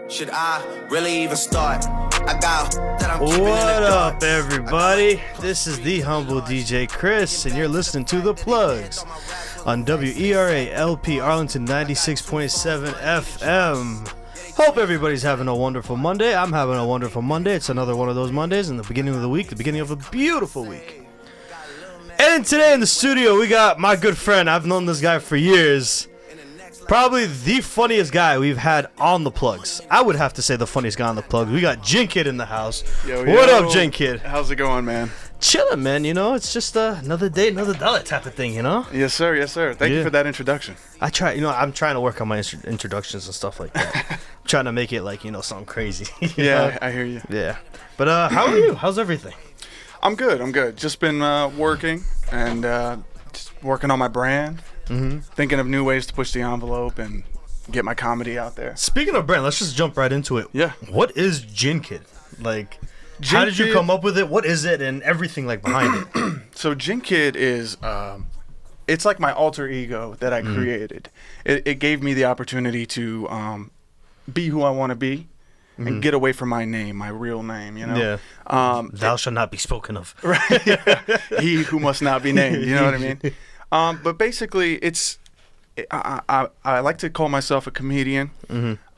Should I really even start? I got that I'm keeping What in the dark. up, everybody? This is the humble DJ Chris, and you're listening to The Plugs on WERA LP Arlington 96.7 FM. Hope everybody's having a wonderful Monday. I'm having a wonderful Monday. It's another one of those Mondays in the beginning of the week, the beginning of a beautiful week. And today in the studio, we got my good friend. I've known this guy for years. Probably the funniest guy we've had on the Plugs. I would have to say the funniest guy on the Plugs. We got JinnKid in the house. What up, JinnKid? How's it going, man? Chilling, man. You know, it's just another day, another dollar type of thing, you know? Yes, sir. Yes, sir. Thank you for that introduction. I'm trying to work on my introductions and stuff like that. I'm trying to make it, sound crazy. Yeah, I hear you. Yeah. But how are you? How's everything? I'm good. Just been working and just working on my brand. Mm-hmm. Thinking of new ways to push the envelope and get my comedy out there. Speaking of brand, let's just jump right into it. Yeah. What is JinnKid? How did you come up with it? What is it and everything behind it? So JinnKid is it's like my alter ego that I created. It gave me the opportunity to be who I want to be and get away from my name, my real name, you know? Yeah. Thou shalt not be spoken of. Right. Yeah. He who must not be named, you know what I mean? But basically, I like to call myself a comedian,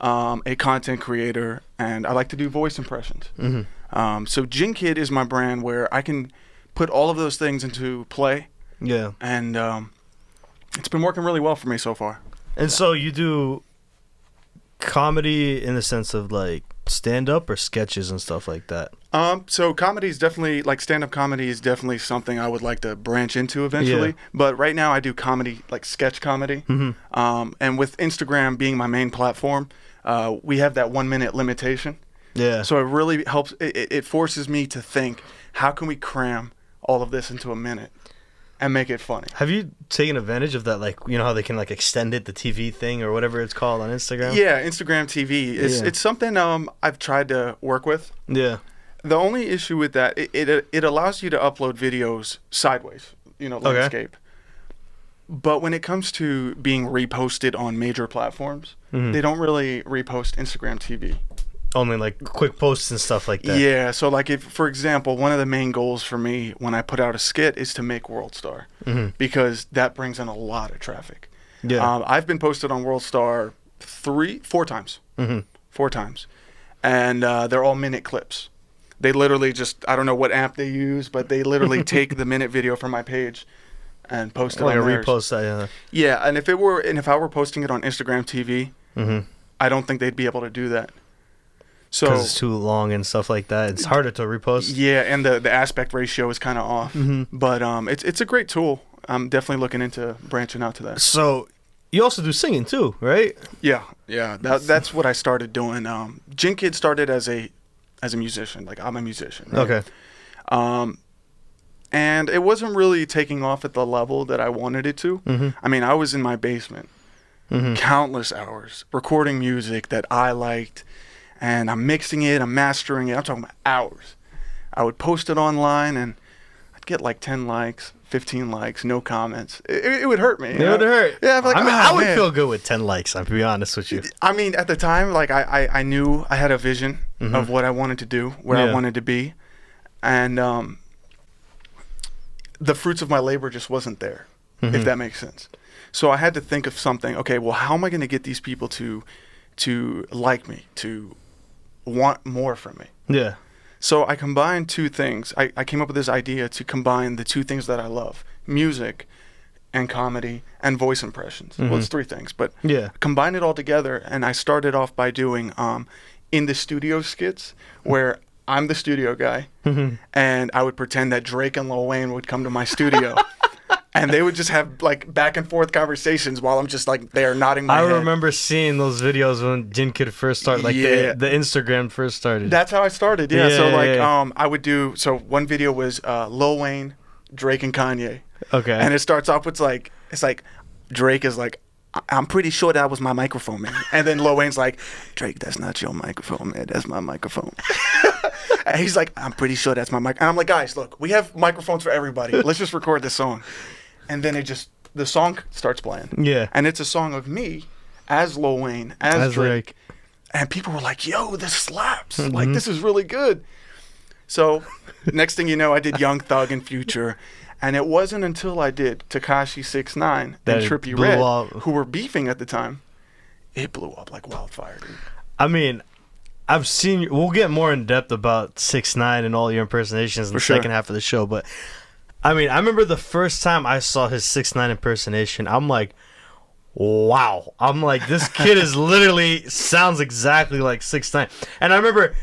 a content creator, and I like to do voice impressions. So JinnKid is my brand where I can put all of those things into play. Yeah. And it's been working really well for me so far. And so you do comedy in the sense of stand-up or sketches and stuff like that? So comedy is definitely, stand-up comedy is definitely something I would like to branch into eventually. Yeah. But right now I do comedy, sketch comedy. And with Instagram being my main platform, we have that 1 minute limitation. Yeah. So it really helps. It forces me to think, how can we cram all of this into a minute and make it funny? Have you taken advantage of that? How they can extend it, the TV thing or whatever it's called on Instagram? Yeah, Instagram TV. It's something I've tried to work with. Yeah. The only issue with that, it allows you to upload videos sideways, landscape. But when it comes to being reposted on major platforms, they don't really repost Instagram TV. Only quick posts and stuff like that. Yeah, so if, for example, one of the main goals for me when I put out a skit is to make WorldStar, because that brings in a lot of traffic. Yeah. I've been posted on WorldStar 4 times. 4 times. And they're all minute clips. They literally I don't know what app they use, but they literally take the minute video from my page and post it on theirs. Repost that, yeah. Yeah, and if I were posting it on Instagram TV, I don't think they'd be able to do that. So because it's too long and stuff like that. It's harder to repost. Yeah, and the aspect ratio is kind of off. But it's a great tool. I'm definitely looking into branching out to that. So you also do singing too, right? Yeah. That's what I started doing. JinnKid started as a musician. I'm a musician. Right? Okay. And it wasn't really taking off at the level that I wanted it to. I mean, I was in my basement countless hours recording music that I liked. And I'm mixing it, I'm mastering it. I'm talking about hours. I would post it online, and I'd get 10 likes, 15 likes, no comments. It would hurt me. It would hurt. Yeah, I would feel good with 10 likes, I'll be honest with you. I mean, at the time, I knew I had a vision of what I wanted to do, where I wanted to be. And the fruits of my labor just wasn't there, if that makes sense. So I had to think of something. Okay, well, how am I going to get these people to like me, to want more from me? Yeah. So I combined 2 things. I came up with this idea to combine the 2 things that I love, music and comedy and voice impressions. Well, it's 3 things, but combine it all together. And I started off by doing in the studio skits where I'm the studio guy and I would pretend that Drake and Lil Wayne would come to my studio. And they would just have back and forth conversations while I'm just there nodding my head. I remember seeing those videos when JinnKid first started, the Instagram first started. That's how I started, yeah. I would do, one video was Lil Wayne, Drake, and Kanye. Okay. And it starts off with Drake is I'm pretty sure that was my microphone, man. And then Lil Wayne's like, Drake, that's not your microphone, man. That's my microphone. And he's like, I'm pretty sure that's my mic. And I'm like, guys, look, we have microphones for everybody. Let's just record this song. And then the song starts playing. Yeah. And it's a song of me as Lil Wayne, as Drake, And people were like, yo, this slaps. Like, this is really good. So next thing you know, I did Young Thug and Future. And it wasn't until I did Tekashi 6ix9ine and Trippie Redd, who were beefing at the time, it blew up like wildfire, dude. I mean, I've seen. We'll get more in depth about 6ix9ine and all your impersonations in the second half of the show. But I mean, I remember the first time I saw his 6ix9ine impersonation. I'm like, wow. I'm like, this kid is literally sounds exactly like 6ix9ine. And I remember.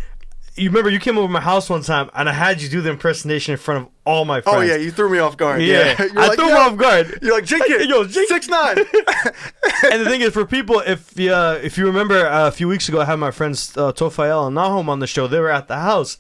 You came over to my house one time, and I had you do the impersonation in front of all my friends. Oh, yeah, you threw me off guard. Yeah. I threw him off guard. You're like, JinnKid, yo, 6ix9ine. And the thing is, for people, if you remember a few weeks ago, I had my friends Tofael and Nahum on the show. They were at the house.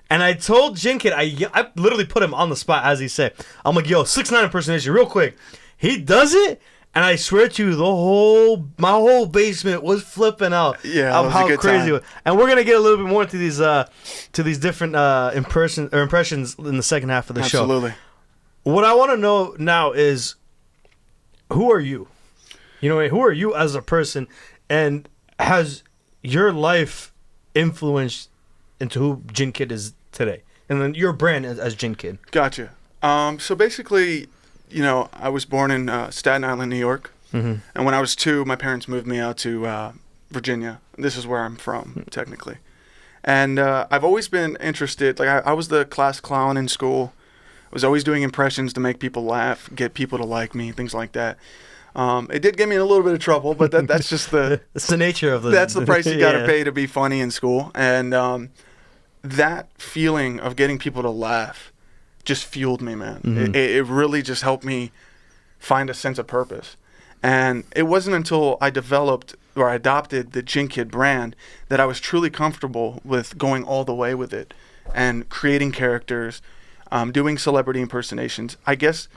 And I told JinnKid, I literally put him on the spot, as he said. I'm like, yo, 6ix9ine impersonation, real quick. He does it. And I swear to you, my whole basement was flipping out. Yeah, of how crazy it was. And we're gonna get a little bit more into these different impressions in the second half of the show. Absolutely. What I want to know now is, who are you? You know, who are you as a person, and has your life influenced into who JinnKid is today, and then your brand as JinnKid? Gotcha. So basically, you know, I was born in Staten Island, New York. And when I was 2, my parents moved me out to Virginia. This is where I'm from, technically. And I've always been interested. Like, I was the class clown in school. I was always doing impressions to make people laugh, get people to like me, things like that. It did get me in a little bit of trouble, but that's just the... It's the nature of the... That's the price you got to pay to be funny in school. And that feeling of getting people to laugh just fueled me, man. It really just helped me find a sense of purpose. And it wasn't until I developed or I adopted the JinnKid brand that I was truly comfortable with going all the way with it and creating characters, doing celebrity impersonations. I guess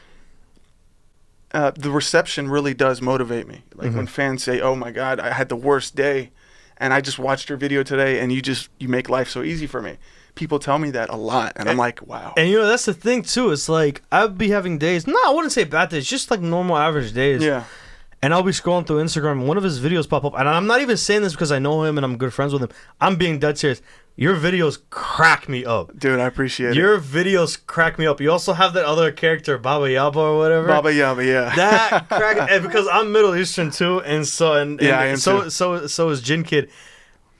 the reception really does motivate me. Like when fans say, oh my God, I had the worst day and I just watched your video today and you make life so easy for me. People tell me that a lot, and I'm like, wow. And you know, that's the thing too. It's like I'd be having days. No, I wouldn't say bad days. Just like normal, average days. Yeah. And I'll be scrolling through Instagram, and one of his videos pop up, and I'm not even saying this because I know him and I'm good friends with him. I'm being dead serious. Your videos crack me up, dude. I appreciate it. Your videos crack me up. You also have that other character, Baba Yaba or whatever. Baba Yaba, yeah. That crack, and because I'm Middle Eastern too, and so I am so too. so is JinnKid.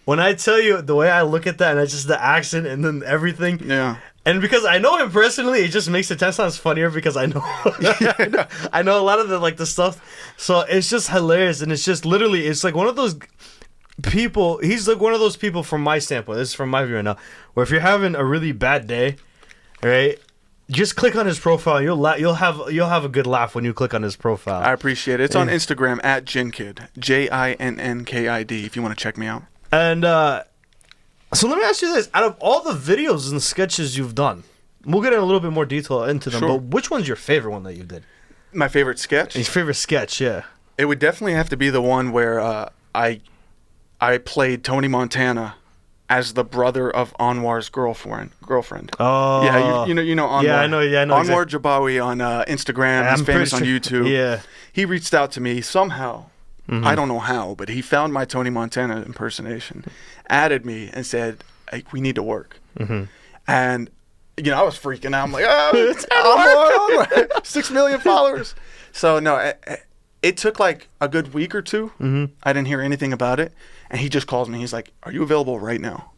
When I tell you the way I look at that, and it's just the accent and then everything. Yeah. And because I know him personally, it just makes it 10 times funnier because I know I know a lot of the stuff. So it's just hilarious, and it's just literally, it's like one of those people. He's like one of those people from my standpoint. This is from my view right now. Where if you're having a really bad day, right, just click on his profile. You'll have a good laugh when you click on his profile. I appreciate it. It's on Instagram at JinnKid, JinnKid. If you want to check me out. And so let me ask you this: out of all the videos and sketches you've done, we'll get in a little bit more detail into them. Sure. But which one's your favorite one that you did? My favorite sketch? Your favorite sketch, yeah. It would definitely have to be the one where I played Tony Montana as the brother of Anwar's girlfriend. Oh, yeah, you know Anwar. Yeah, I know. Anwar Jabawi on Instagram. He's famous on YouTube. Yeah, he reached out to me somehow. I don't know how, but he found my Tony Montana impersonation, added me, and said, hey, we need to work. And, you know, I was freaking out. I'm like, oh, it's Anwar. 6 million followers. So, no, it took like a good week or two. I didn't hear anything about it. And he just calls me. He's like, are you available right now?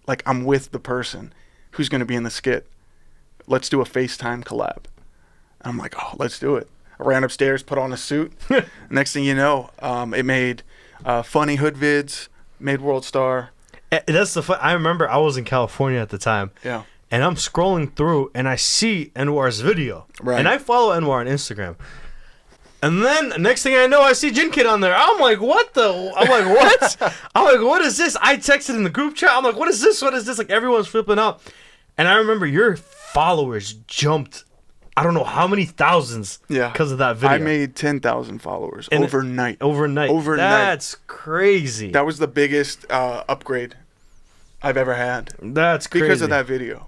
Like, I'm with the person who's going to be in the skit. Let's do a FaceTime collab. And I'm like, oh, let's do it. I ran upstairs, put on a suit. Next thing you know, it made funny hood vids, made WorldStar. That's the fun. I remember I was in California at the time. Yeah. And I'm scrolling through, and I see Anwar's video. Right. And I follow Anwar on Instagram. And then next thing I know, I see JinnKid on there. I'm like, what? I'm like, what is this? I texted in the group chat. I'm like, what is this? What is this? Like, everyone's flipping out. And I remember your followers jumped, I don't know how many thousands because of that video. I made 10,000 followers overnight. Overnight. That's crazy. That was the biggest upgrade I've ever had. That's crazy. Because of that video.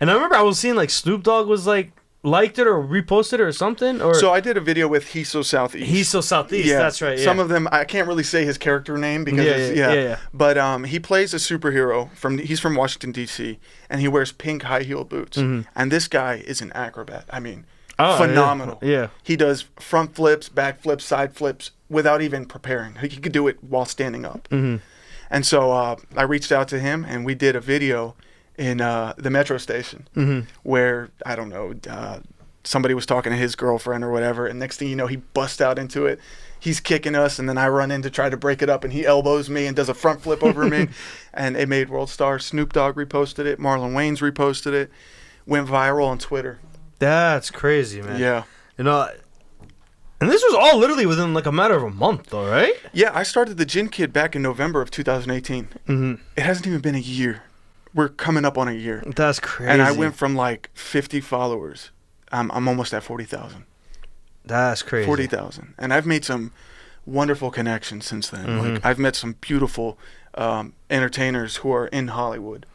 And I remember I was seeing like Snoop Dogg was like liked it or reposted it or something? Or so I did a video with He's So Southeast. He's So Southeast. Yeah. That's right. Yeah. Some of them I can't really say his character name because yeah. But he plays a superhero he's from Washington D.C. and he wears pink high heel boots. Mm-hmm. And this guy is an acrobat. I mean, phenomenal. Yeah. He does front flips, back flips, side flips without even preparing. He could do it while standing up. Mm-hmm. And so I reached out to him and we did a video in the metro station where, I don't know, somebody was talking to his girlfriend or whatever, and next thing you know, he busts out into it. He's kicking us, and then I run in to try to break it up, and he elbows me and does a front flip over me, and it made WorldStar. Snoop Dogg reposted it. Marlon Wayans reposted it. Went viral on Twitter. That's crazy, man. Yeah. You know, and this was all literally within like a matter of a month, though, right? Yeah, I started the JinnKid back in November of 2018. Mm-hmm. It hasn't even been a year. We're coming up on a year. That's crazy. And I went from like 50 followers. I'm almost at 40,000. That's crazy. 40,000. And I've made some wonderful connections since then. Mm-hmm. Like I've met some beautiful entertainers who are in Hollywood.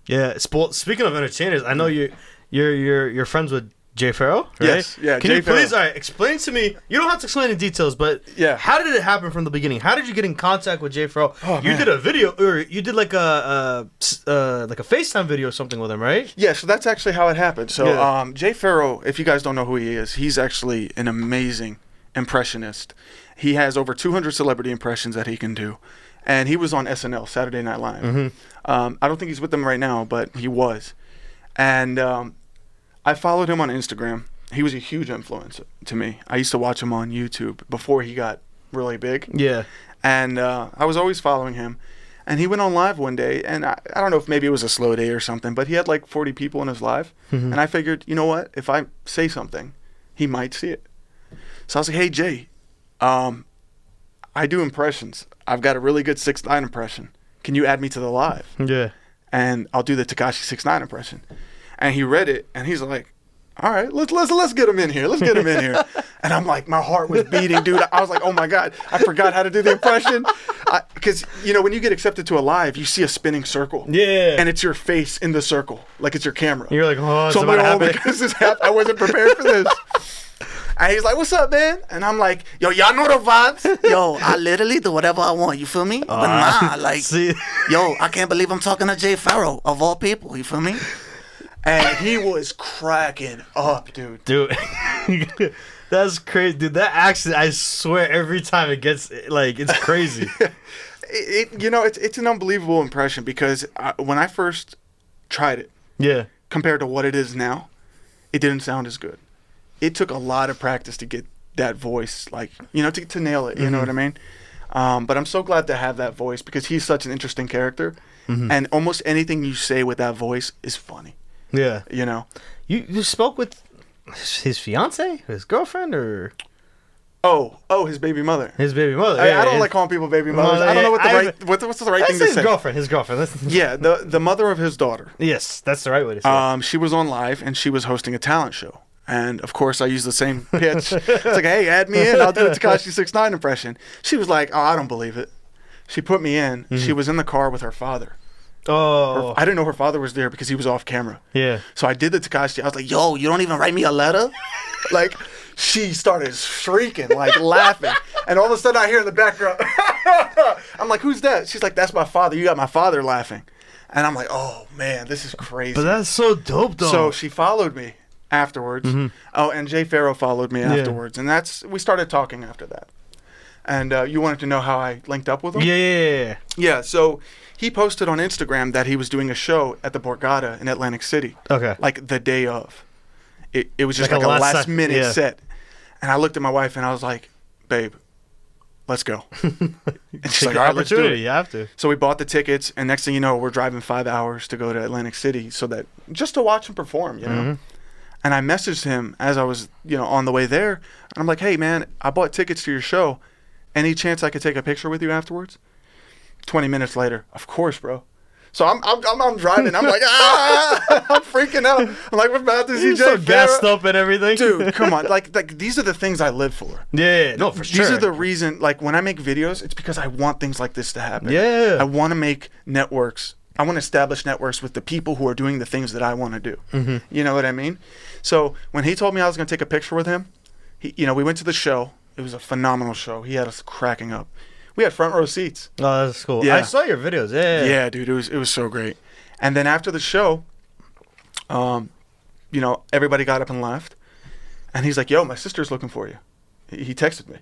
Yeah. Speaking of entertainers, I know you're friends with Jay Pharoah, right? Yes. Yeah. Can you please explain to me? You don't have to explain in details, but how did it happen from the beginning? How did you get in contact with Jay Pharoah? Oh, you did a video, or you did like a FaceTime video or something with him, right? Yeah. So that's actually how it happened. So Jay Pharoah, if you guys don't know who he is, he's actually an amazing impressionist. He has over 200 celebrity impressions that he can do, and he was on SNL, Saturday Night Live. Mm-hmm. I don't think he's with them right now, but he was, and I followed him on Instagram. He was a huge influence to me. I used to watch him on YouTube before he got really big. Yeah. And I was always following him. And he went on live one day, and I don't know if maybe it was a slow day or something, but he had like 40 people in his live. Mm-hmm. And I figured, you know what? If I say something, he might see it. So I was like, hey, Jay, I do impressions. I've got a really good 6ix9ine impression. Can you add me to the live? Yeah. And I'll do the Tekashi 6ix9ine impression. And he read it, and he's like, all right, let's get him in here. Let's get him in here. And I'm like, my heart was beating, dude. I was like, oh, my God, I forgot how to do the impression. Because, you know, when you get accepted to a live, you see a spinning circle. Yeah. And it's your face in the circle, like it's your camera. You're like, oh, so I'm like, because this happened, I wasn't prepared for this. And he's like, what's up, man? And I'm like, yo, y'all know the vibes? Yo, I literally do whatever I want, you feel me? But nah, like, yo, I can't believe I'm talking to Jay Pharoah, of all people, you feel me? And he was cracking up, dude. Dude, that's crazy. Dude, that accent, I swear, every time it gets, like, it's crazy. It's an unbelievable impression because when I first tried it, compared to what it is now, it didn't sound as good. It took a lot of practice to get that voice, like, to nail it, you know what I mean? But I'm so glad to have that voice because he's such an interesting character. Mm-hmm. And almost anything you say with that voice is funny. Yeah. You spoke with his fiance, his girlfriend, or oh, his baby mother. His baby mother. I don't like calling people baby mothers. I don't know what's the right thing to say. His girlfriend. Yeah, the mother of his daughter. Yes, that's the right way to say it. She was on live and she was hosting a talent show. And of course I used the same pitch. It's like, hey, add me in, I'll do a Tekashi 6ix9ine impression. She was like, oh, I don't believe it. She put me in. Mm-hmm. She was in the car with her father. Oh. I didn't know her father was there because he was off camera. Yeah. So I did the Tekashi. I was like, yo, you don't even write me a letter? Like, she started shrieking, like laughing. And all of a sudden I hear in the background, I'm like, who's that? She's like, that's my father. You got my father laughing. And I'm like, oh, man, this is crazy. But that's so dope, though. So she followed me afterwards. Mm-hmm. Oh, and Jay Pharoah followed me afterwards. And we started talking after that. And you wanted to know how I linked up with him? Yeah, so he posted on Instagram that he was doing a show at the Borgata in Atlantic City. Okay. Like the day of. It was just like a last minute set. And I looked at my wife and I was like, babe, let's go. And she's like, all right, let's do it. You have to. So we bought the tickets, and next thing you know, we're driving 5 hours to go to Atlantic City just to watch him perform, you know? Mm-hmm. And I messaged him as I was, on the way there. And I'm like, hey, man, I bought tickets to your show. Any chance I could take a picture with you afterwards? 20 minutes later, of course, bro. So I'm driving. I'm like, I'm freaking out. I'm like, we're about to see Jay so gassed up and everything. Dude, come on. Like these are the things I live for. Yeah, no, for sure. These are the reason, like when I make videos, it's because I want things like this to happen. Yeah. I want to make networks I want to establish networks with the people who are doing the things that I want to do. You know what I mean? So when he told me I was going to take a picture with him, we went to the show. It was a phenomenal show. He had us cracking up. We had front row seats. Oh, that's cool. Yeah. I saw your videos. Yeah, dude, it was so great. And then after the show, everybody got up and left. And he's like, yo, my sister's looking for you. He texted me.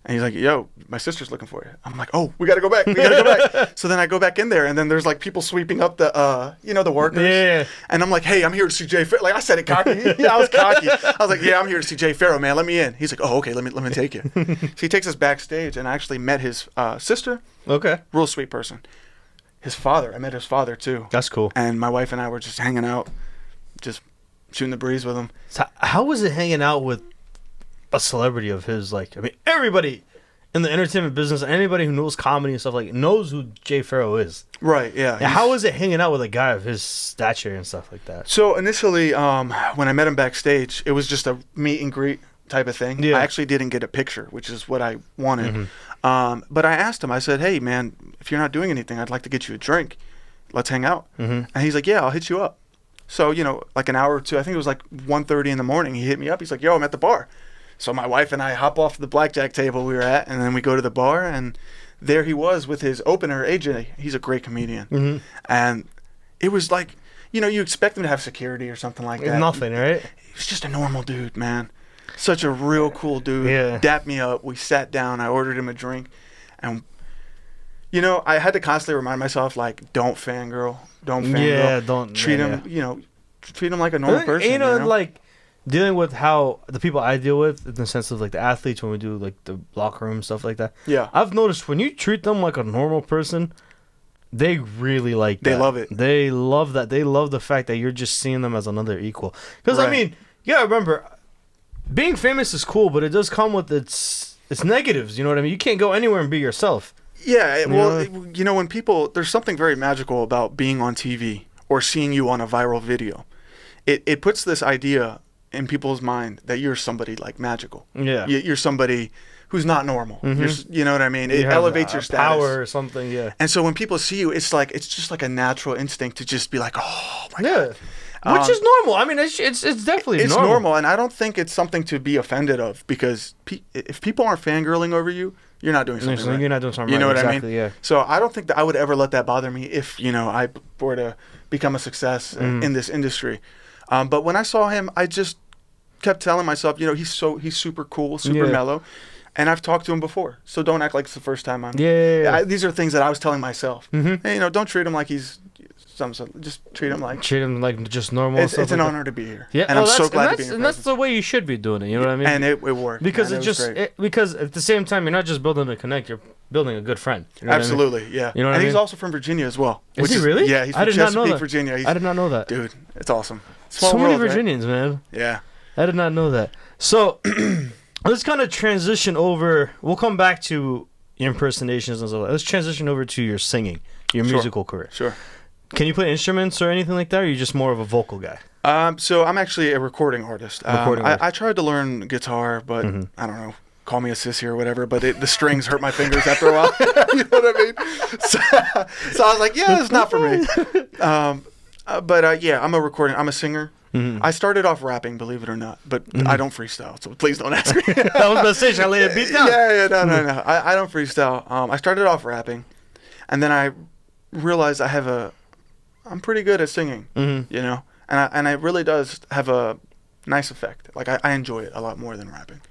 And he's like, yo, my sister's looking for you. I'm like, oh, we got to go back. We got to go back. So then I go back in there, and then there's like people sweeping up the, the workers. Yeah. And I'm like, hey, I'm here to see Jay Farrow. Like I said it cocky. Yeah, I was cocky. I was like, yeah, I'm here to see Jay Farrow, man. Let me in. He's like, oh, okay, let me take you. So he takes us backstage, and I actually met his sister. Okay. Real sweet person. His father. I met his father, too. That's cool. And my wife and I were just hanging out, just shooting the breeze with him. So how was it hanging out with a celebrity of his? Like, I mean, everybody in the entertainment business, anybody who knows comedy and stuff knows who Jay Farrow is. Right, yeah. How was it hanging out with a guy of his stature and stuff like that? So initially, when I met him backstage, it was just a meet and greet type of thing. Yeah. I actually didn't get a picture, which is what I wanted. But I asked him, I said, hey, man, if you're not doing anything, I'd like to get you a drink. Let's hang out. And he's like, yeah, I'll hit you up. So, like an hour or two, I think it was like 1:30 in the morning, he hit me up. He's like, yo, I'm at the bar. So my wife and I hop off the blackjack table we were at, and then we go to the bar, and there he was with his opener, AJ. He's a great comedian. And it was like, you expect him to have security or something like that. Nothing, right? He was just a normal dude, man. Such a real cool dude. Yeah. Dapped me up. We sat down. I ordered him a drink. And, I had to constantly remind myself, like, don't fangirl. Don't fangirl. Yeah, don't. Treat him, treat him like a normal person. Like, dealing with how the people I deal with, in the sense of, like, the athletes, when we do, like, the locker room, stuff like that. Yeah. I've noticed when you treat them like a normal person, they really like that. They love it. They love that. They love the fact that you're just seeing them as another equal. Because, Right. I mean, you gotta remember, being famous is cool, but it does come with its negatives, you know what I mean? You can't go anywhere and be yourself. Yeah, when people, there's something very magical about being on TV or seeing you on a viral video. It puts this idea in people's mind that you're somebody like magical. Yeah. You're somebody who's not normal. You know what I mean? It elevates your status. Power or something, yeah. And so when people see you, it's just like a natural instinct to just be like, oh my God. Which is normal. I mean, it's definitely it's normal. normal, and I don't think it's something to be offended of, because if people aren't fangirling over you, you're not doing something right. You're not doing something right. You know what I mean? Yeah. So I don't think that I would ever let that bother me if, I were to become a success in this industry. But when I saw him, I just kept telling myself, he's super cool, super mellow. And I've talked to him before, so don't act like it's the first time I'm... Yeah. These are things that I was telling myself. Hey, don't treat him like he's... just treat him like just normal. It's an honor to be here. Yeah, and I'm so glad to be here. And that's the way you should be doing it. You know what I mean? And it worked because because at the same time, you're not just building a connect. You're building a good friend. You know Absolutely, what I mean? yeah. You know what and I he's mean? also from Virginia as well. Is he really? Yeah, he's from Chesapeake, Virginia. I did not know that. Dude, it's awesome. So many Virginians, man. Yeah. I did not know that. So let's kind of transition over. We'll come back to your impersonations and stuff. Let's transition over to your singing, your musical career. Sure. Can you play instruments or anything like that, or are you just more of a vocal guy? So I'm actually a recording artist. I tried to learn guitar, but I don't know. Call me a sissy or whatever, but the strings hurt my fingers after a while. You know what I mean? So I was like, yeah, it's not for me. Yeah, I'm a singer. I started off rapping, believe it or not, but I don't freestyle, so please don't ask me. I was going to say, shall I lay a beat down? Yeah, no. I don't freestyle. I started off rapping, and then I realized I'm pretty good at singing, and it really does have a nice effect. Like, I enjoy it a lot more than rapping.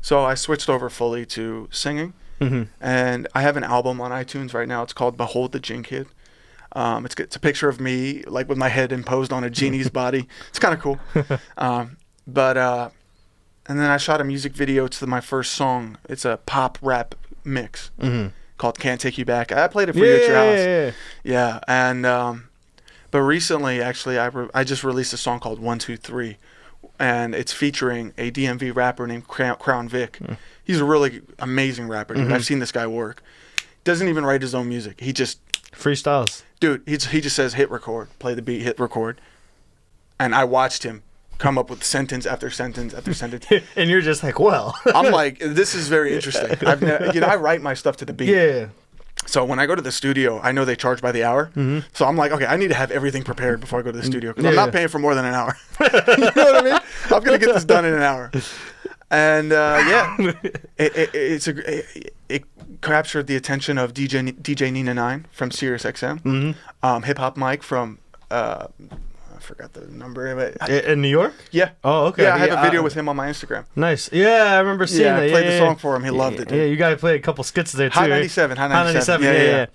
So I switched over fully to singing, and I have an album on iTunes right now. It's called Behold the JinnKid. It's a picture of me, like, with my head imposed on a genie's body. It's kind of cool. And then I shot a music video to my first song. It's a pop rap mix called Can't Take You Back. I played it for you at your house. Yeah. And but recently, actually, I just released a song called 1, 2, 3, and it's featuring a DMV rapper named Crown Vic. He's a really amazing rapper, dude. I've seen this guy work. Doesn't even write his own music. He just freestyles. Dude, he just says hit record, play the beat, hit record. And I watched him come up with sentence after sentence after sentence. And you're just like, well. I'm like, this is very interesting. I write my stuff to the beat. Yeah. So when I go to the studio, I know they charge by the hour. Mm-hmm. So I'm like, okay, I need to have everything prepared before I go to the studio because I'm not paying for more than an hour. You know what I mean? I'm gonna get this done in an hour. And it captured the attention of DJ Nina 9 from Sirius XM, Hip Hop Mike from I forgot the number. In New York? Yeah. Oh, okay. Yeah, I have a video with him on my Instagram. Nice. Yeah, I remember seeing that. I played the song for him. He loved it. Dude. Yeah, you guys played a couple skits there too. Hot 97. Right? Hot 97. Yeah.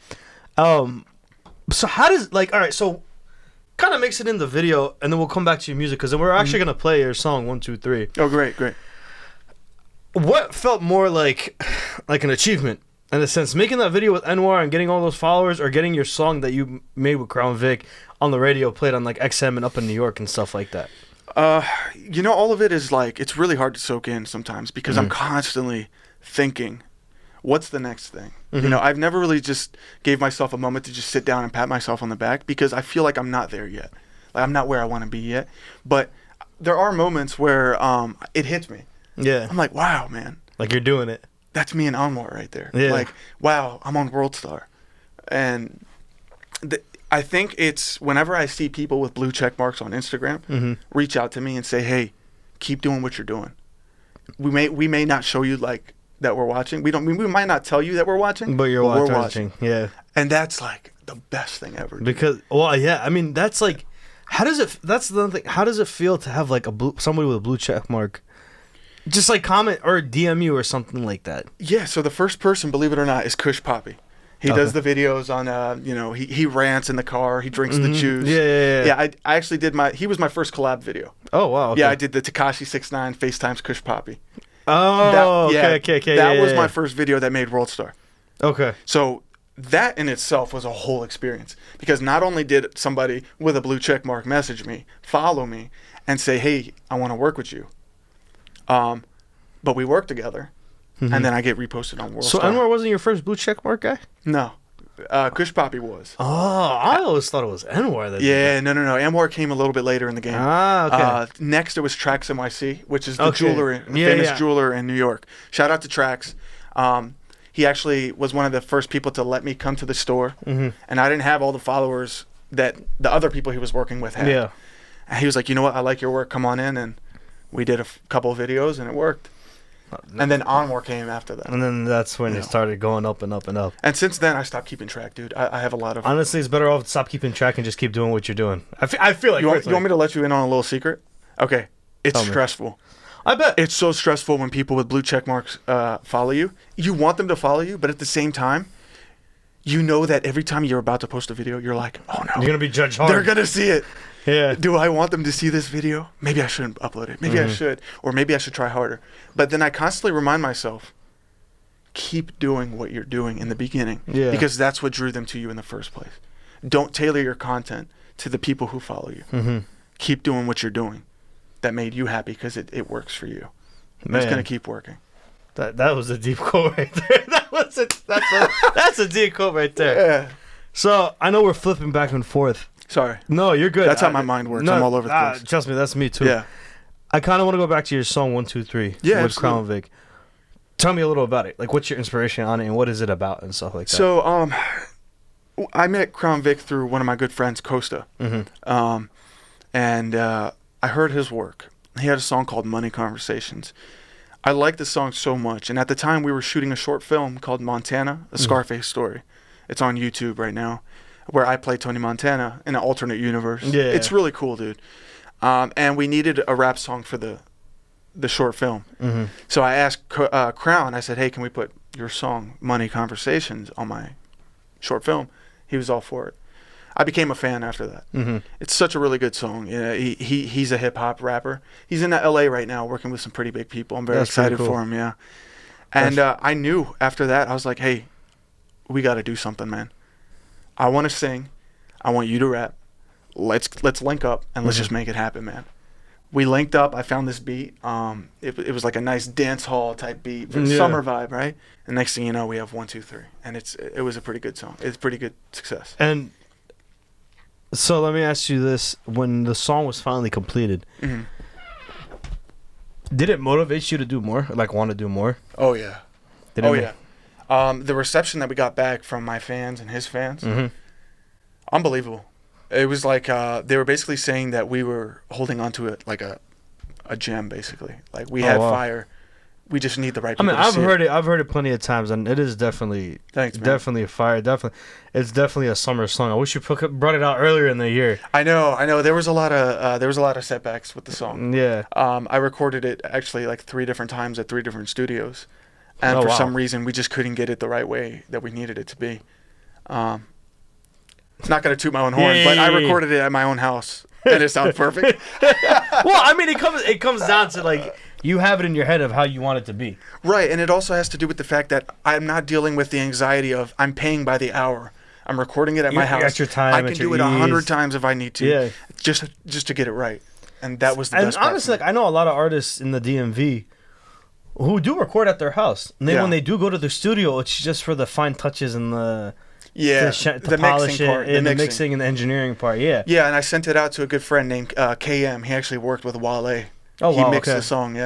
So how does all right? So kind of mix it in the video, and then we'll come back to your music because then we're actually gonna play your song 1, 2, 3. Oh, great. What felt more like an achievement in a sense, making that video with Anwar and getting all those followers, or getting your song that you made with Crown Vic on the radio played on like XM and up in New York and stuff like that? All of it is like, it's really hard to soak in sometimes because I'm constantly thinking, what's the next thing? Mm-hmm. I've never really just gave myself a moment to just sit down and pat myself on the back because I feel like I'm not there yet. Like I'm not where I want to be yet. But there are moments where it hits me. Yeah. I'm like, wow, man. Like you're doing it. That's me and Anwar right there. Yeah. Like, wow, I'm on WorldStar. And I think it's whenever I see people with blue check marks on Instagram reach out to me and say, hey, keep doing what you're doing. We may not show you like that we're watching. We might not tell you that we're watching. But we're watching. Yeah. And that's like the best thing ever. Dude. Because, well, yeah, I mean, that's like, that's the thing. How does it feel to have like somebody with a blue check mark just like comment or DM you or something like that? Yeah, so the first person, believe it or not, is Kush Poppy. He does the videos on, he rants in the car, he drinks the juice. Yeah. I actually did he was my first collab video. Oh, wow. Okay. Yeah, I did the Tekashi 6ix9ine FaceTimes Kush Poppy. Oh, okay. That was my first video that made WorldStar. Okay. So that in itself was a whole experience because not only did somebody with a blue check mark message me, follow me, and say, hey, I want to work with you. But we worked together, and then I get reposted on WorldStar. So Anwar wasn't your first blue check mark guy? No. Kush Poppy was. Oh, I always thought it was Anwar. No. Anwar came a little bit later in the game. Ah, okay. Next, it was Trax NYC, which is the famous jeweler in New York. Shout out to Trax. He actually was one of the first people to let me come to the store, and I didn't have all the followers that the other people he was working with had. Yeah. And he was like, you know what? I like your work. Come on in. And we did a couple of videos, and it worked. And then Anwar came after that. And then that's when it started going up and up and up. And since then, I stopped keeping track, dude. I have a lot of... Honestly, it's better off to stop keeping track and just keep doing what you're doing. I feel like... You want me to let you in on a little secret? Okay. It's stressful. I bet. It's so stressful when people with blue check marks follow you. You want them to follow you, but at the same time, you know that every time you're about to post a video, you're like, oh no. You're going to be judged hard. They're going to see it. Yeah. Do I want them to see this video? Maybe I shouldn't upload it. Maybe I should. Or maybe I should try harder. But then I constantly remind myself, keep doing what you're doing in the beginning. Yeah. Because that's what drew them to you in the first place. Don't tailor your content to the people who follow you. Keep doing what you're doing. That made you happy because it works for you. It's going to keep working. That was a deep quote right there. That's a deep quote right there. Yeah. So I know we're flipping back and forth. Sorry. No, you're good. That's how my mind works. I'm all over the place. Trust me, that's me too. Yeah. I kind of want to go back to your song 1, 2, 3 with Crown Vic. Tell me a little about it. Like, what's your inspiration on it, and what is it about, and stuff like that. So, I met Crown Vic through one of my good friends, Costa. And I heard his work. He had a song called Money Conversations. I liked the song so much, and at the time we were shooting a short film called Montana, a Scarface story. It's on YouTube right now, where I play Tony Montana in an alternate universe. Yeah. It's really cool, dude. And we needed a rap song for the short film. So I asked Crown, I said, hey, can we put your song, Money Conversations, on my short film? He was all for it. I became a fan after that. It's such a really good song. He's a hip-hop rapper. He's in L.A. right now working with some pretty big people. I'm very excited for him, yeah. And I knew after that, I was like, hey, we got to do something, man. I want to sing. I want you to rap. Let's link up and let's just make it happen, man. We linked up. I found this beat. It was like a nice dance hall type beat, summer vibe, right? And next thing you know, we have 1, 2, 3, and it was a pretty good song. It's pretty good success. And so let me ask you this: when the song was finally completed, did it motivate you to do more? Like, want to do more? Oh yeah. The reception that we got back from my fans and his fans, unbelievable. It was like they were basically saying that we were holding onto it like a gem, basically. Like we had fire. We just need the right people. I've heard it plenty of times, and it is definitely definitely a fire. It's definitely a summer song. I wish you brought it out earlier in the year. I know. There was a lot of setbacks with the song. Yeah. I recorded it actually like 3 different times at 3 different studios, and for some reason we just couldn't get it the right way that we needed it to be. Not gonna toot my own horn, but I recorded it at my own house, and it sounds perfect. Well, I mean, it comes down to like. You have it in your head of how you want it to be. Right, and it also has to do with the fact that I'm not dealing with the anxiety of I'm paying by the hour. I'm recording it at my house. At your time, I can do it 100 times if I need to, just to get it right. And that was the best part. And honestly, like, I know a lot of artists in the DMV who do record at their house. And then when they do go to their studio, it's just for the fine touches and the mixing part, and the mixing and the engineering part. Yeah, and I sent it out to a good friend named KM. He actually worked with Wale. He mixed the song,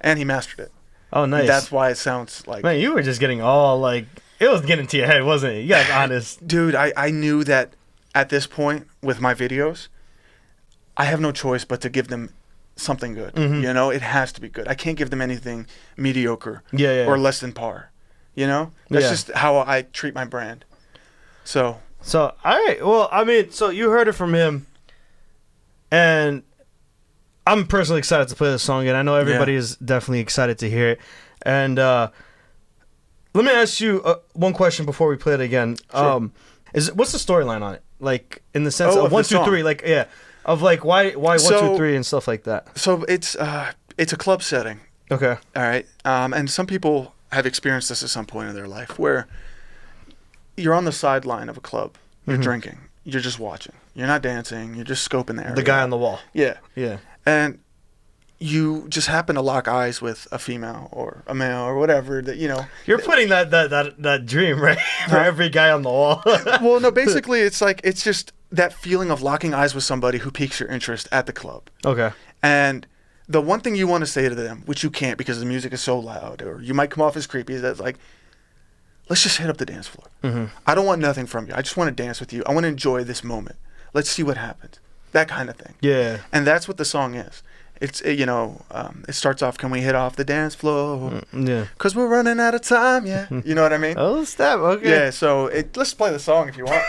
and he mastered it. Oh, nice. That's why it sounds like... Man, you were just getting all, like... It was getting to your head, wasn't it? You guys honest. Dude, I knew that at this point with my videos, I have no choice but to give them something good. You know, it has to be good. I can't give them anything mediocre or less than par. You know? That's just how I treat my brand. So, all right. Well, I mean, so you heard it from him, and... I'm personally excited to play this song, and I know everybody is definitely excited to hear it. And let me ask you one question before we play it again. Sure. What's the storyline on it? Like in the sense of 1, 2, 3, like of like why 1, 2, 3 and stuff like that. So it's a club setting. Okay. All right. And some people have experienced this at some point in their life where you're on the sideline of a club, you're drinking, you're just watching, you're not dancing, you're just scoping the area. The guy on the wall. Yeah. Yeah. And you just happen to lock eyes with a female or a male or whatever that, you know. You're putting that dream, right? For every guy on the wall. Well, no, basically it's just that feeling of locking eyes with somebody who piques your interest at the club. Okay. And the one thing you want to say to them, which you can't because the music is so loud, or you might come off as creepy, is that's like, let's just hit up the dance floor. I don't want nothing from you. I just want to dance with you. I want to enjoy this moment. Let's see what happens. That kind of thing. Yeah. And that's what the song is. It starts off, can we hit off the dance floor? Yeah. Because we're running out of time, You know what I mean? Oh, step, okay. Yeah, so let's play the song if you want.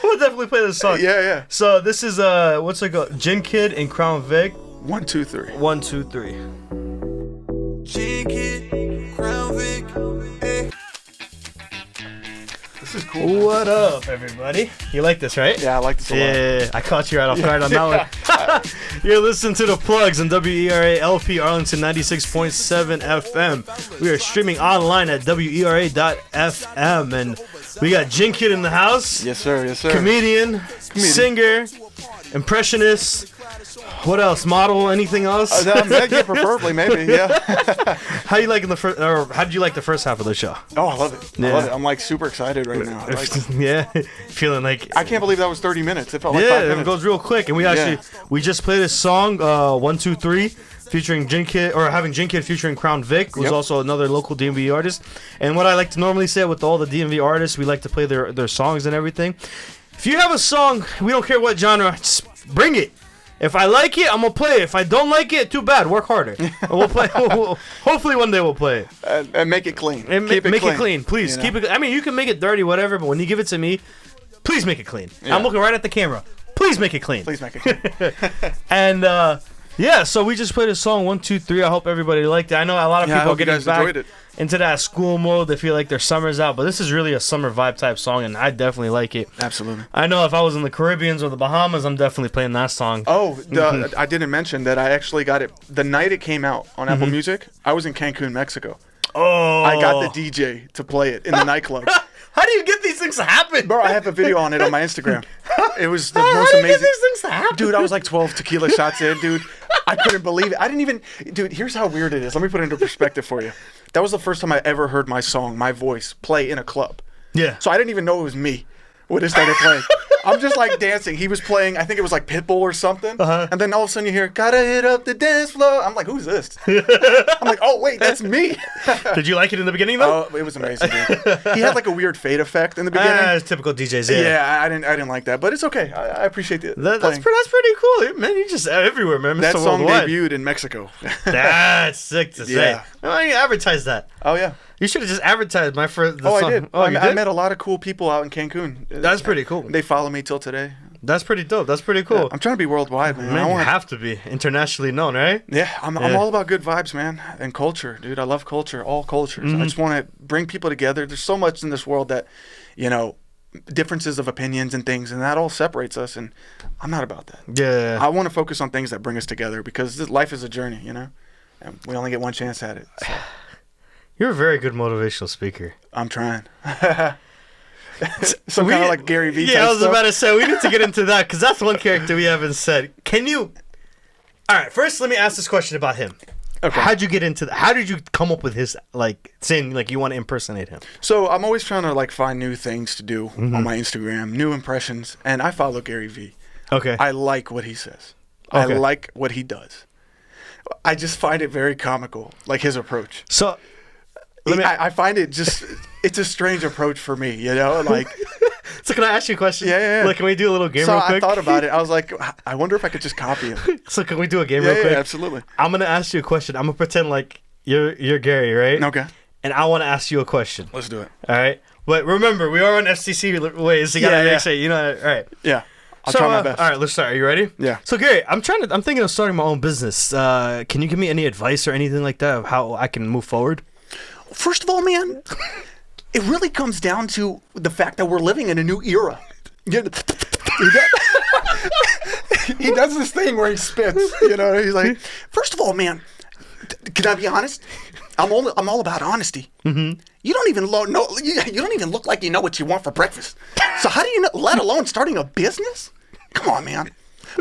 We'll definitely play the song. Yeah. So this is, what's it called? JinnKid and Crown Vic. 1, 2, 3. 1, 2, 3. JinnKid, Crown Vic, hey. This is cool. What up, everybody? You like this, right? Yeah, I like this a lot. Yeah, I caught you right off guard on that one. You're listening to The Plugs on WERA LP Arlington 96.7 FM. We are streaming online at WERA.FM, and we got JinnKid in the house. Yes, sir. Comedian, singer, impressionist. What else? Model? Anything else? Yeah, preferably, maybe. Yeah. How you liking how did you like the first half of the show? Oh, I love it. I love it. I'm like super excited right now. Yeah, feeling like I can't believe that was 30 minutes. It felt like 5 minutes. It goes real quick. And we just played this song 1, 2, 3 featuring JinnKid, or having JinnKid featuring Crown Vic, who's also another local DMV artist. And what I like to normally say with all the DMV artists, we like to play their songs and everything. If you have a song, we don't care what genre, just bring it. If I like it, I'm gonna play it. If I don't like it, too bad. Work harder. We'll play. Hopefully, one day we'll play it. And make it clean. And make it clean, please. Keep it. I mean, you can make it dirty, whatever. But when you give it to me, please make it clean. Yeah. I'm looking right at the camera. Please make it clean. Please make it clean. And so we just played a song 1, 2, 3. I hope everybody liked it. I know a lot of people are getting back into that school mode. They feel like their summer's out, but this is really a summer vibe type song, and I definitely like it. Absolutely. I know if I was in the Caribbeans or the Bahamas, I'm definitely playing that song. Oh, I didn't mention that I actually got it the night it came out on Apple Music. I was in Cancun, Mexico. Oh. I got the DJ to play it in the nightclub. How do you get these things to happen? Bro, I have a video on it on my Instagram. It was the most amazing. How do you get these things to happen? Dude, I was like 12 tequila shots in, dude. I couldn't believe it. I didn't even... Dude, here's how weird it is. Let me put it into perspective for you. That was the first time I ever heard my song, my voice, play in a club. Yeah. So I didn't even know it was me when it started playing. I'm just like dancing. He was playing, I think it was like Pitbull or something. And then all of a sudden you hear, gotta hit up the dance floor. I'm like, who's this? I'm like, oh, wait, that's me. Did you like it in the beginning, though? Oh, it was amazing, dude. He had like a weird fade effect in the beginning. Typical DJs, yeah. Yeah, I didn't like that, but it's okay. I appreciate it. That's pretty cool. Man, you just everywhere, man. That Mr. song Worldwide. debuted in Mexico. That's sick to say. Yeah. Why don't you advertise that? Oh, yeah. You should have just advertised my first. I song. did. Oh, you did? I met a lot of cool people out in Cancun. That's pretty cool. They follow me till today. That's pretty dope. That's pretty cool. Yeah, I'm trying to be worldwide, man. Man, you have to be internationally known, right? Yeah, I'm all about good vibes, man, and culture, dude. I love culture, all cultures. I just want to bring people together. There's so much in this world that, differences of opinions and things, and that all separates us, and I'm not about that. Yeah. I want to focus on things that bring us together because life is a journey, and we only get one chance at it. So. You're a very good motivational speaker. I'm trying. Some kind of like Gary Vee. Yeah, I was stuff. about to say we need to get into that because that's one character we haven't said. Can you? All right, first let me ask this question about him. Okay. How'd you get into that? How did you come up with his saying you want to impersonate him? So I'm always trying to find new things to do on my Instagram, new impressions, and I follow Gary Vee. Okay. I like what he says. Okay. I like what he does. I just find it very comical, his approach. So. I find it it's a strange approach for me, So can I ask you a question? Yeah. Can we do a little game so real quick? I thought about it. I was like, I wonder if I could just copy him. So can we do a game real quick? Yeah, absolutely. I'm going to ask you a question. I'm going to pretend like you're Gary, right? Okay. And I want to ask you a question. Let's do it. All right? But remember, we are on FCC ways. So you got to say, all right. Yeah. I'll try my best. All right, let's start. Are you ready? Yeah. So Gary, I'm thinking of starting my own business. Can you give me any advice or anything like that of how I can move forward? First of all, man, it really comes down to the fact that we're living in a new era. He does this thing where he spits. He's like, first of all, man, can I be honest? I'm all about honesty. Mm-hmm. You don't even you don't even look like you know what you want for breakfast. So how do you know? Let alone starting a business? Come on, man.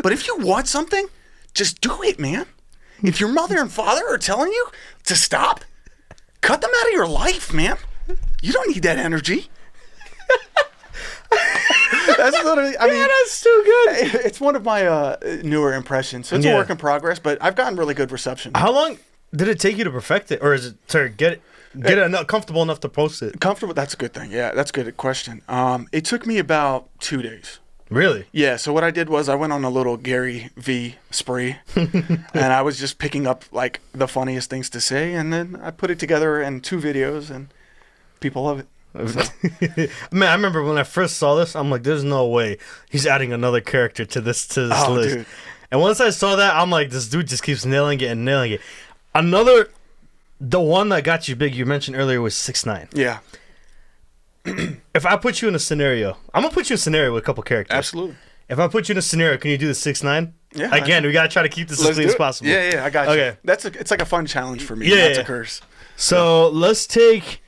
But if you want something, just do it, man. If your mother and father are telling you to stop, cut them out of your life, man. You don't need that energy. That's literally, I mean, that's too good. It's one of my newer impressions. So it's a work in progress, but I've gotten really good reception. How long did it take you to perfect it? Or is it to get it comfortable enough to post it? Comfortable, that's a good thing. Yeah, that's a good question. It took me about 2 days. Really? Yeah, so what I did was I went on a little Gary Vee spree, and I was just picking up the funniest things to say, and then I put it together in 2 videos, and people love it. So. Man, I remember when I first saw this, I'm like, there's no way he's adding another character to this list. Dude. And once I saw that, I'm like, this dude just keeps nailing it. The one that got you big, you mentioned earlier, was 6ix9ine. Yeah. If I put you in a scenario, I'm gonna put you in a scenario with a couple characters. Absolutely. If I put you in a scenario, can you do the 6ix9ine? Yeah. Again, we gotta try to keep this as clean as possible. Yeah, I got you. Okay. It's like a fun challenge for me. Yeah, That's a curse. So let's take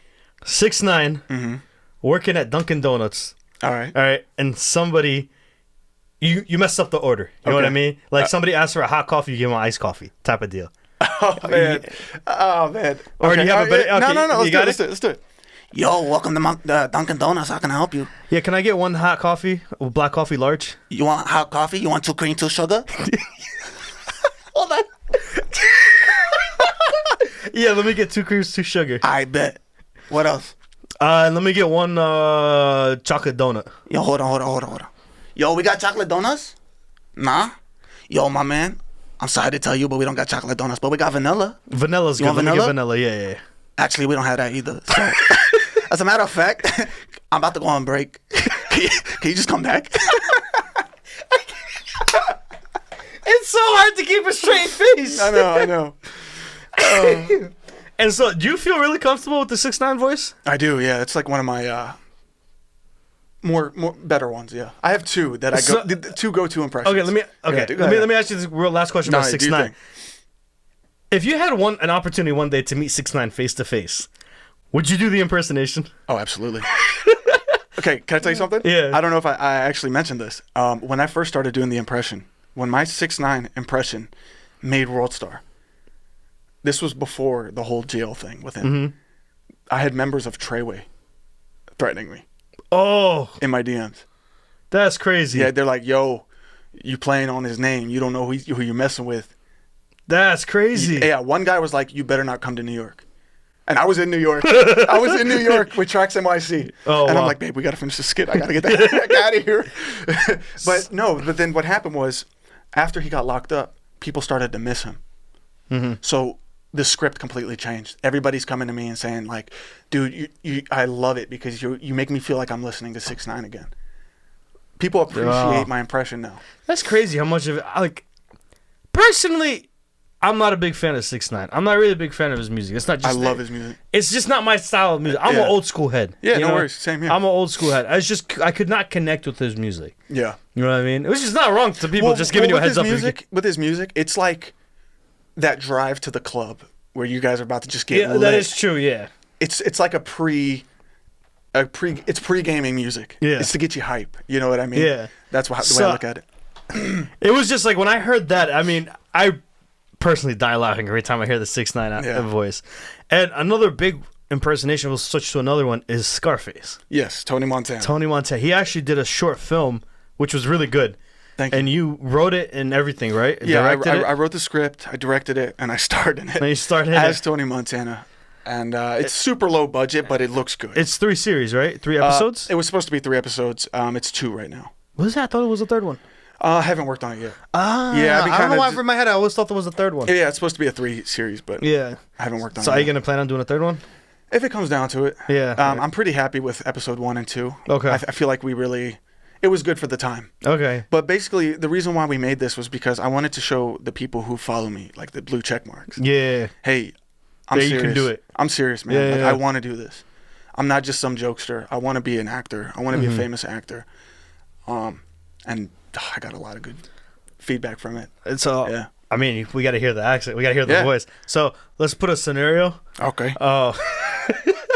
6ix9ine working at Dunkin' Donuts. All right. All right, and somebody, you messed up the order. You know what I mean? Like somebody asks for a hot coffee, you give them an iced coffee, type of deal. Oh man. Or do you have a better? Okay, No. Let's do it. Yo, welcome to Dunkin' Donuts. How can I help you? Yeah, can I get one hot coffee, black coffee, large? You want hot coffee? You want 2 cream, 2 sugar? Hold on. Yeah, let me get 2 creams, 2 sugar. I bet. What else? Let me get one chocolate donut. Yo, hold on. Yo, we got chocolate donuts? Nah. Yo, my man, I'm sorry to tell you, but we don't got chocolate donuts, but we got vanilla. Vanilla's You good. want Let me get vanilla? vanilla. Yeah. Actually, we don't have that either. So, as a matter of fact, I'm about to go on break. Can you just come back? It's so hard to keep a straight face. I know. And so, do you feel really comfortable with the 6ix9ine voice? I do. Yeah, it's like one of my more better ones. Yeah, I have 2 that the 2 go-to impressions. Okay, let me ask you this real last question about 6ix9ine. If you had an opportunity one day to meet 6ix9ine face to face, would you do the impersonation? Oh, absolutely. Okay, can I tell you something? Yeah. I don't know if I actually mentioned this. When I first started doing the impression, when my 6ix9ine impression made WorldStar, this was before the whole jail thing with him. I had members of Treyway threatening me. Oh. In my DMs. That's crazy. Yeah, they're like, yo, you playing on his name. You don't know who you're messing with. That's crazy. Yeah, one guy was like, you better not come to New York. And I was in New York. I was in New York with Tracks NYC. Oh, and wow. I'm like, babe, we got to finish the skit. I got to get the heck out of here. But then what happened was, after he got locked up, people started to miss him. Mm-hmm. So the script completely changed. Everybody's coming to me and saying, like, dude, I love it because you make me feel like I'm listening to 6ix9ine again. People appreciate my impression now. That's crazy how much of it, like, personally, I'm not a big fan of 6ix9ine. I'm not really a big fan of his music. It's not just I love his music. It's just not my style of music. I'm an old school head. Yeah, you no know? worries. Same here. I'm an old school head. I could not connect with his music. Yeah. You know what I mean? Which is not wrong to people just giving you a heads up. With his music, it's like that drive to the club where you guys are about to just get lit. That is true, yeah. It's like it's pre-gaming music. Yeah. It's to get you hype. You know what I mean? Yeah. That's the way I look at it. It was just like when I heard that, I mean, I personally die laughing every time I hear the 6ix9ine voice. And another big impersonation, we'll switch to another one, is Scarface. Yes, Tony Montana. Tony Montana. He actually did a short film, which was really good. Thank you. And you wrote it and everything, right? Yeah, Directed I wrote the script, I directed it, and I starred in it. And you started as it. Tony Montana. And it's super low budget, but it looks good. It's 3 series, right? 3 episodes? It was supposed to be 3 episodes. It's 2 right now. What was that? I thought it was the third one. I haven't worked on it yet. Yeah, I don't know why in my head I always thought there was a third one. Yeah, it's supposed to be a 3 series, but Yeah. I haven't worked on it. So are you yet. going to plan on doing a third one? If it comes down to it. Yeah. I'm pretty happy with episode 1 and 2. Okay. I feel like it was good for the time. Okay. But basically, the reason why we made this was because I wanted to show the people who follow me, like the blue check marks. Yeah. Hey, I'm Yeah, you serious. can do it. I'm serious, man. Yeah, Like, yeah. I want to do this. I'm not just some jokester. I want to be an actor. I want to be a famous actor. And I got a lot of good feedback from it. So, Yeah. I mean, we got to hear the accent. We got to hear the Yeah. voice. So let's put a scenario. Okay. Oh.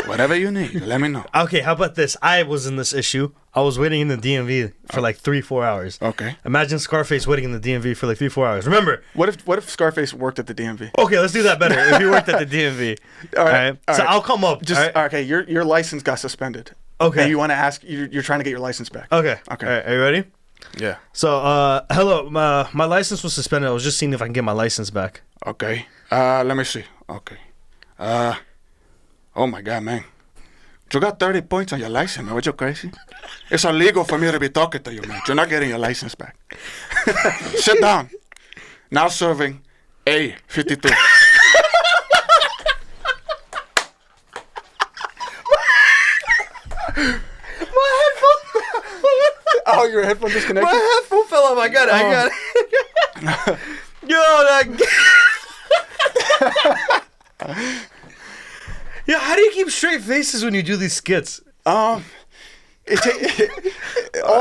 Whatever you need, let me know. Okay, how about this? I was in this issue. I was waiting in the DMV for like 3-4 hours. Okay. Imagine Scarface waiting in the DMV for like 3-4 hours. Remember? What if Scarface worked at the DMV? Okay, let's do that better. If you worked at the DMV. All right. So I'll come up. Just all right? okay. Your license got suspended. Okay. And you want to ask? You're trying to get your license back. Okay. Okay. All right, are you ready? Yeah. So, hello. My license was suspended. I was just seeing if I can get my license back. Okay. Let me see. Okay. Oh my God, man. You got 30 points on your license, man. What, you crazy? It's illegal for me to be talking to you, man. You're not getting your license back. Sit down. Now serving A52. Oh, your headphone disconnected? My headphone fell off. I got it. I got it. Yo, that. Yeah, how do you keep straight faces when you do these skits? All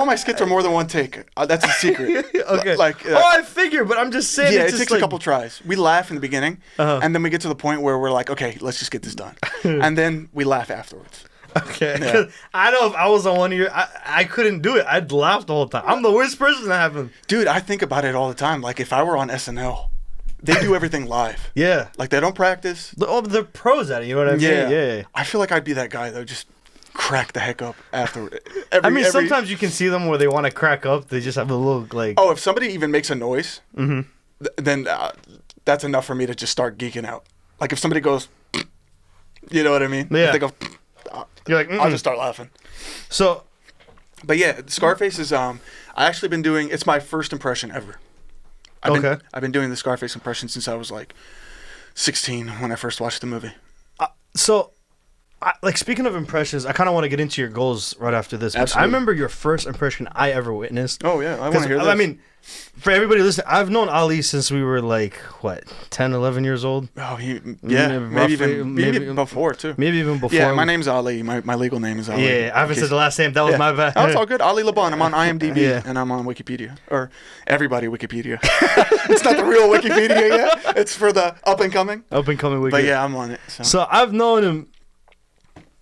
my skits are more than one take. That's a secret. Okay. I figure, but I'm just saying. Yeah, it's it just takes like, a couple tries. We laugh in the beginning, and then we get to the point where we're like, okay, let's just get this done. And then we laugh afterwards. Okay. Yeah. I know if I was on one of your, I couldn't do it. I'd laugh the whole time. I'm the worst person to happen. Dude, I think about it all the time. Like, if I were on SNL, they do everything live. Yeah. Like, they don't practice. They're pros at it. You know what I mean? Yeah. I feel like I'd be that guy, though, just crack the heck up after. Sometimes you can see them where they want to crack up. They just have a little, like... Oh, if somebody even makes a noise, then that's enough for me to just start geeking out. Like, if somebody goes... You know what I mean? Yeah. If they go... You're like, I'll just start laughing. So... But yeah, Scarface is... I actually been doing... It's my first impression ever. I've been doing the Scarface impression since I was, like, 16 when I first watched the movie. Speaking of impressions, I kind of want to get into your goals right after this. Absolutely. I remember your first impression I ever witnessed. Oh, yeah. I want to hear this. I mean, for everybody listening, I've known Ali since we were like, 10, 11 years old? Oh, maybe even before, too. Maybe even before. Yeah, my name's Ali. My legal name is Ali. Yeah, I haven't said the last name. That was my bad. Oh, it's all good. Ali Laban. I'm on IMDb, and I'm on Wikipedia. Or everybody Wikipedia. It's not the real Wikipedia yet. It's for the up-and-coming. Up-and-coming Wikipedia. But yeah, I'm on it. So I've known him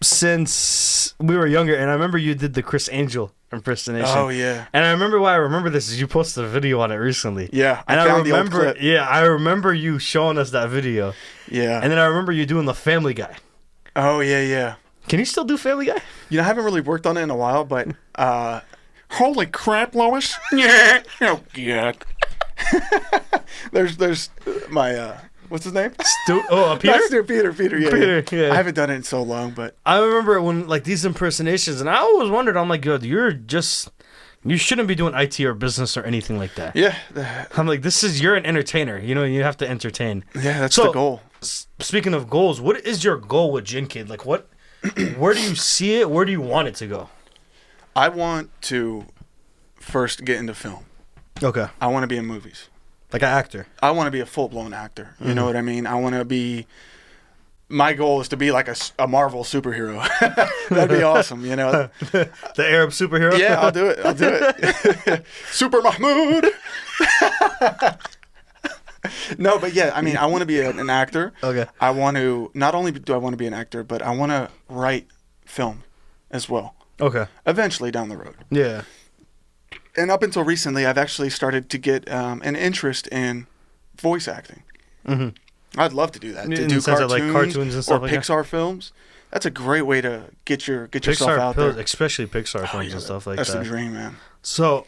since we were younger, and I remember you did the Chris Angel impersonation. Oh yeah. And I remember why I remember this is you posted a video on it recently. Yeah, and I found the old clip. Yeah, I remember you showing us that video. Yeah. And then I remember you doing the Family Guy. Oh yeah. Can you still do Family Guy? You know, I haven't really worked on it in a while, but Holy crap, Lois. Yeah. Oh, God. there's my, what's his name? Peter? Peter, yeah. Peter, yeah. I haven't done it in so long, but. I remember when, like, these impersonations, and I always wondered, I'm like, God, you shouldn't be doing IT or business or anything like that. Yeah. I'm like, you're an entertainer. You know, you have to entertain. Yeah, that's the goal. Speaking of goals, what is your goal with JinnKid? Like, where do you see it? Where do you want it to go? I want to first get into film. Okay. I want to be in movies. Like an actor. I want to be a full-blown actor. You know what I mean? I want to be... My goal is to be like a Marvel superhero. That'd be awesome, you know? The Arab superhero? Yeah, I'll do it. Super Mahmoud! No, but yeah, I mean, I want to be an actor. Okay. I want to... Not only do I want to be an actor, but I want to write film as well. Okay. Eventually down the road. Yeah. And up until recently, I've actually started to get an interest in voice acting. Mm-hmm. I'd love to do that. To do cartoons and stuff or like Pixar films. That's a great way to get yourself out there. Especially Pixar films and stuff like that. That's the dream, man. So,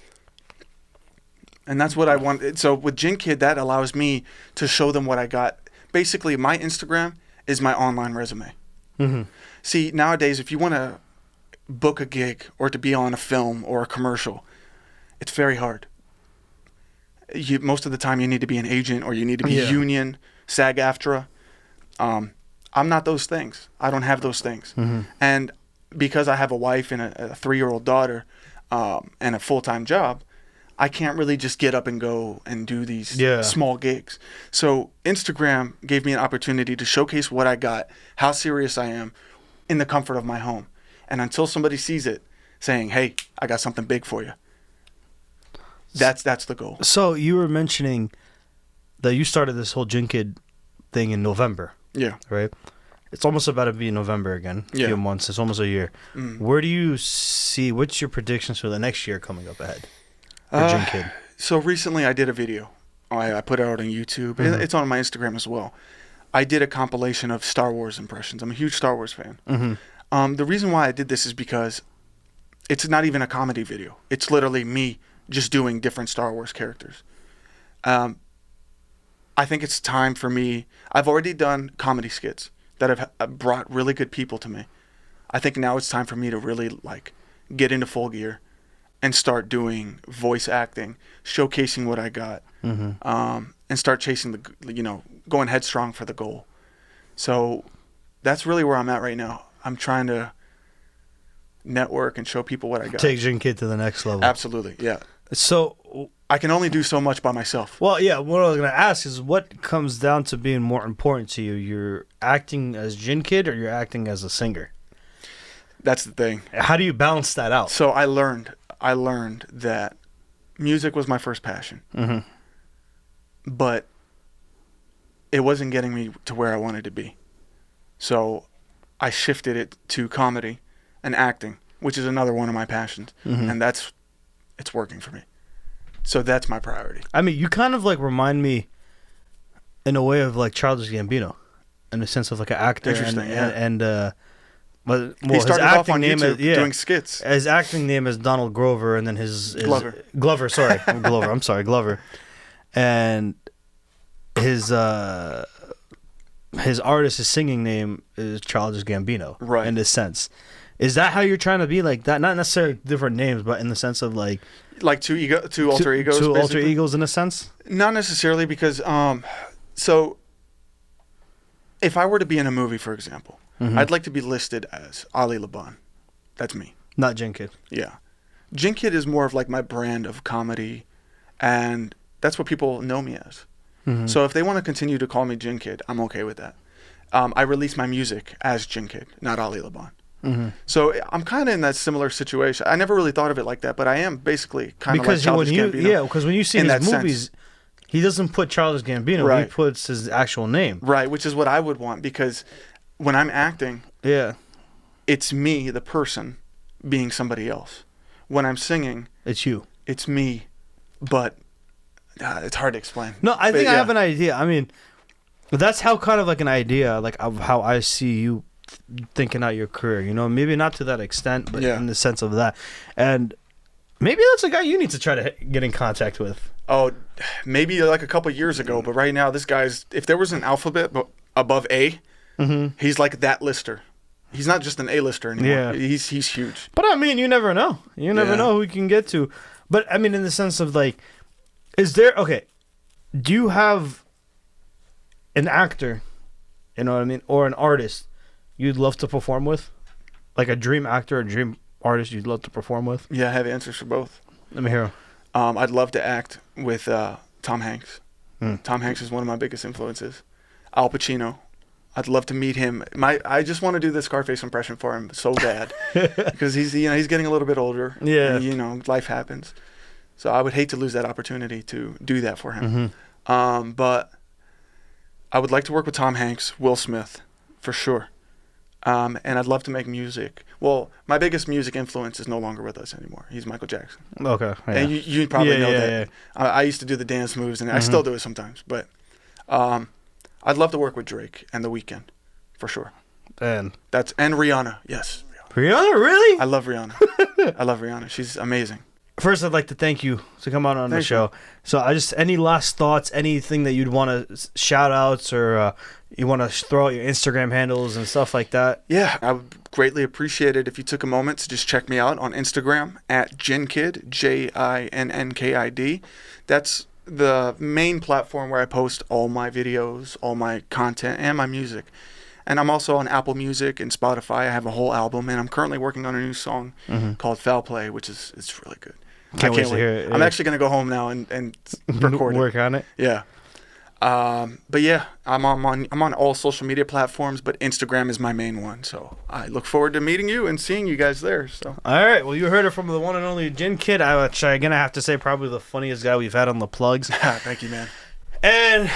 and that's what I want. So with JinnKid, that allows me to show them what I got. Basically, my Instagram is my online resume. Mm-hmm. See, nowadays, if you want to book a gig or to be on a film or a commercial, it's very hard. Most of the time, you need to be an agent or you need to be union, SAG-AFTRA. I'm not those things. I don't have those things. Mm-hmm. And because I have a wife and a 3-year-old daughter and a full-time job, I can't really just get up and go and do these small gigs. So Instagram gave me an opportunity to showcase what I got, how serious I am in the comfort of my home. And until somebody sees it saying, hey, I got something big for you. That's the goal. So you were mentioning that you started this whole JinnKid thing in November. Yeah. Right? It's almost about to be November again. A few months. It's almost a year. Where do you see, what's your predictions for the next year coming up ahead for JinnKid? So recently I did a video. I put it out on YouTube. Mm-hmm. It's on my Instagram as well. I did a compilation of Star Wars impressions. I'm a huge Star Wars fan. Mm-hmm. The reason why I did this is because it's not even a comedy video. It's literally me just doing different Star Wars characters. I think it's time for me. I've already done comedy skits that have brought really good people to me. I think now it's time for me to really get into full gear and start doing voice acting, showcasing what I got, and start chasing going headstrong for the goal. So that's really where I'm at right now. I'm trying to network and show people what I got. Take JinnKid to the next level. Absolutely, yeah. So I can only do so much by myself. Well, yeah, what I was going to ask is what comes down to being more important to you? You're acting as JinnKid or you're acting as a singer? That's the thing. How do you balance that out? So I learned that music was my first passion. Mm-hmm. But it wasn't getting me to where I wanted to be. So I shifted it to comedy and acting, which is another one of my passions. Mm-hmm. And it's working for me. So that's my priority. I mean, you kind of remind me in a way of Childish Gambino, in the sense of an actor. Interesting, He started off on YouTube doing skits. His acting name is Donald Grover, and then his Glover. Glover, sorry, Glover. I'm sorry, Glover. And his artist, his singing name is Childish Gambino. Right. In this sense. Is that how you're trying to be like that? Not necessarily different names, but in the sense of two alter egos. Two alter egos in a sense? Not necessarily, because so if I were to be in a movie, for example, I'd like to be listed as Ali Laban. That's me. Not JinnKid. Yeah. JinnKid is more of my brand of comedy, and that's what people know me as. Mm-hmm. So if they want to continue to call me JinnKid, I'm okay with that. I release my music as JinnKid, not Ali Laban. Mm-hmm. So I'm kind of in that similar situation. I never really thought of it like that, but I am basically kind of like Childish Gambino. Yeah, because when you see his movies, he doesn't put Childish Gambino. Right. He puts his actual name. Right, which is what I would want, because when I'm acting, it's me, the person, being somebody else. When I'm singing, it's you. It's me, but it's hard to explain. No, I think I have an idea. I mean, that's how kind of an idea of how I see you thinking out your career, maybe not to that extent, but in the sense of that. And Maybe that's a guy you need to try to get in contact with. Oh, maybe like a couple years ago, but right now this guy's. If there was an alphabet above A, he's like that lister. He's not just an A-lister anymore. Yeah. He's huge. But I mean, you never know. You never know who you can get to. But I mean, in the sense of like, do you have an actor, you know what I mean, or an artist you'd love to perform with? Like a dream actor or dream artist you'd love to perform with? Yeah, I have answers for both. Let me hear. I'd love to act with Tom Hanks. Tom Hanks is one of my biggest influences. Al Pacino. I'd love to meet him. I just want to do the Scarface impression for him so bad because he's getting a little bit older. Yeah. And, life happens. So I would hate to lose that opportunity to do that for him. But I would like to work with Tom Hanks, Will Smith, for sure. And I'd love to make music. Well, my biggest music influence is no longer with us anymore. He's Michael Jackson. Okay. Yeah. And you probably know that. Yeah. I used to do the dance moves, and I still do it sometimes. But I'd love to work with Drake and The Weeknd, for sure. And Rihanna, yes. Rihanna, really? I love Rihanna. I love Rihanna. She's amazing. First, I'd like to thank you to come on the show. So, any last thoughts, anything that you'd want to shout outs or you want to throw out your Instagram handles and stuff like that? Yeah, I would greatly appreciate it if you took a moment to just check me out on Instagram at JinnKid, JinnKid. That's the main platform where I post all my videos, all my content, and my music. And I'm also on Apple Music and Spotify. I have a whole album, and I'm currently working on a new song called Foul Play, which it's really good. Can't wait to hear it. I'm actually going to go home now and record it. Work on it? Yeah. But yeah, I'm on all social media platforms, but Instagram is my main one. So I look forward to meeting you and seeing you guys there. So all right, well, you heard it from the one and only JinnKid. I'm gonna have to say probably the funniest guy we've had on the plugs. Thank you, man. And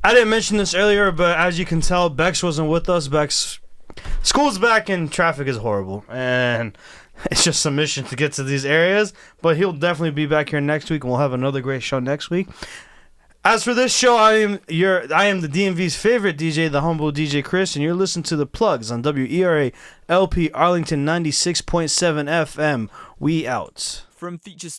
I didn't mention this earlier, but as you can tell, Bex wasn't with us. Bex, school's back and traffic is horrible, and it's just a mission to get to these areas. But he'll definitely be back here next week, and we'll have another great show next week. As for this show, I am the DMV's favorite DJ, the humble DJ Chris, and you're listening to The Plugs on WERA LP Arlington 96.7 FM. We out. From Features